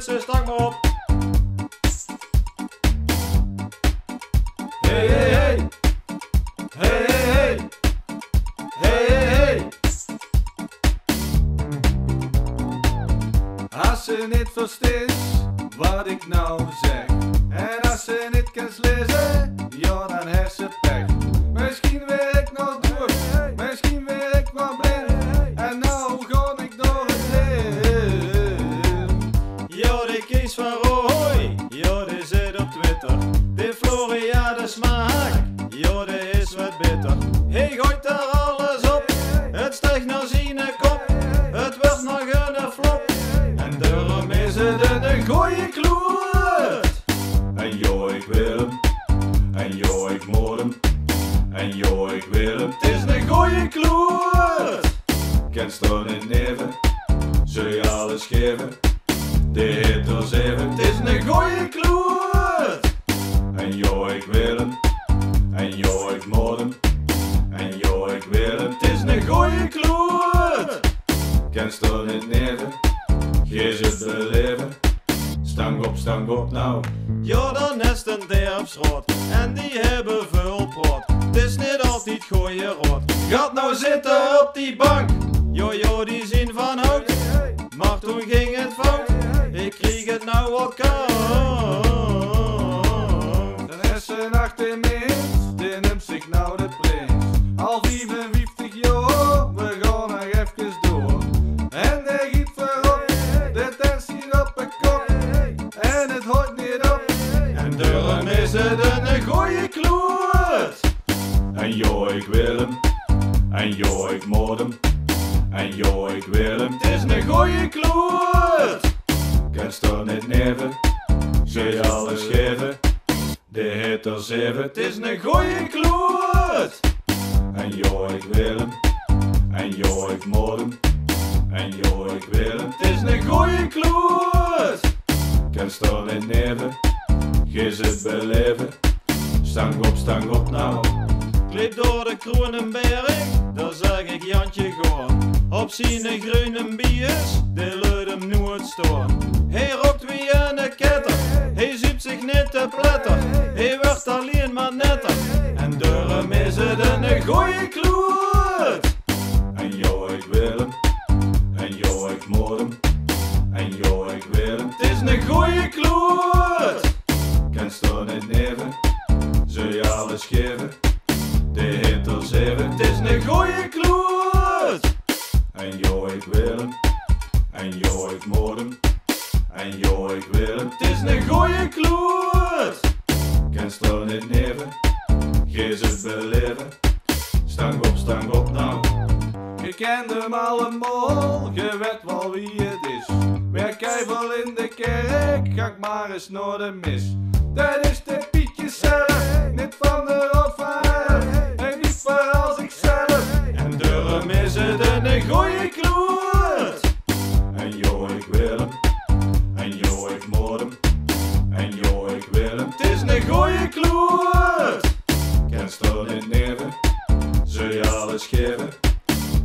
splitsen, stak maar op. Hey, hey, hey. Hey, hey, hey. Hey, hey, hey. Als ze niet versteekt wat ik nou zeg, en als ze niet kan lezen, ja dan heeft ze pech. Misschien weer ik nog door, misschien weer ik nog blind, en nou ga ik door het leven. Ja, die Kees van Rooij, ja, die zit op Twitter. Die Floriade smaak, ja, die is wat bitter. Hij gooit daar alles op, het stijgt naar zijn kop, het wordt nog een flop. En daarom is het een goeie kloot. En jo, ik wil hem, en jo, ik moet hem, en jo, ik wil hem. Het is een goeie kloot. Kent er niet neven, zul je alles geven. De hitters even, het is een goeie kloot. En jo, ik wil hem, en jo, ik moet hem, en jo, ik wil hem. Het is een goeie kloot. Kent er niet neven, geef het beleven. Stang op nou. Ja, dan is het een derfschrot en die hebben veel pot. Het is niet altijd gooie rot. Gaat nou zitten op die bank. Jojo, die zien van hout, maar toen ging het fout. Ik kreeg het nou wat koud. Dan is ze nacht in minst, die neemt zich nou de prins. Al 55 jaar, we gaan nog even door. En hij giet voorop, de tens hier op de kop. En het houdt niet op, en daarom is het een goeie kloot. En jo, ik wil hem, en jo, ik moet hem, en jo, ik wil hem. Het is een goeie kloot. Kent er niet neven, zul je alles geven. De hitters even, het is een goeie kloot. En jo, ik wil hem, en jo, ik moet hem, en jo, ik wil hem. Het is een goeie kloot. Kent er niet neven, geef het beleven. Stang op nou. Liep door de Kroonenberg, daar zag ik Jantje gaan. Op zijn groene bies, die luid hem nooit staan. Hij rokt wie een ketter, hij zuipt zich niet te pletter. Hij wordt alleen maar netter, en daarom is het een goeie kloot. En jo, ik wil hem, en jo, ik moet hem, en jo, ik wil hem. Het is een goeie kloot. Kent er niet neven, zul je alles geven. De hitters even, het is een goeie kloot. En jo, ik wil hem, en jo, ik moet hem, en jo, ik wil hem. Het is een goeie kloot. Kent er niet neven, geef het beleven. Stang op nou. Je kent hem allemaal, je weet wel wie het is. Werk keiveel in de kerk, ga ik maar eens naar de mis. Dat is de Pietje zelf, niet van de rotvaar. En niet voor als ik zelf, en daarom is het een goeie kloot. En jo, ik wil hem, en jo, ik moet hem, en jo, ik wil hem. Het is een goeie kloot. Kent er niet neven, zul je alles geven.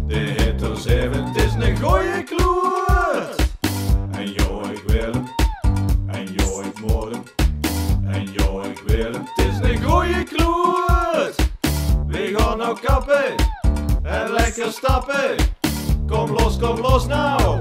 De hitters even, het is een goeie kloot. En jo, ik wil hem, en jo, ik moet hem, en jo, ik wil hem. Het is een goeie kloot. We gaan nou kappen, en lekker stappen. Kom los nou.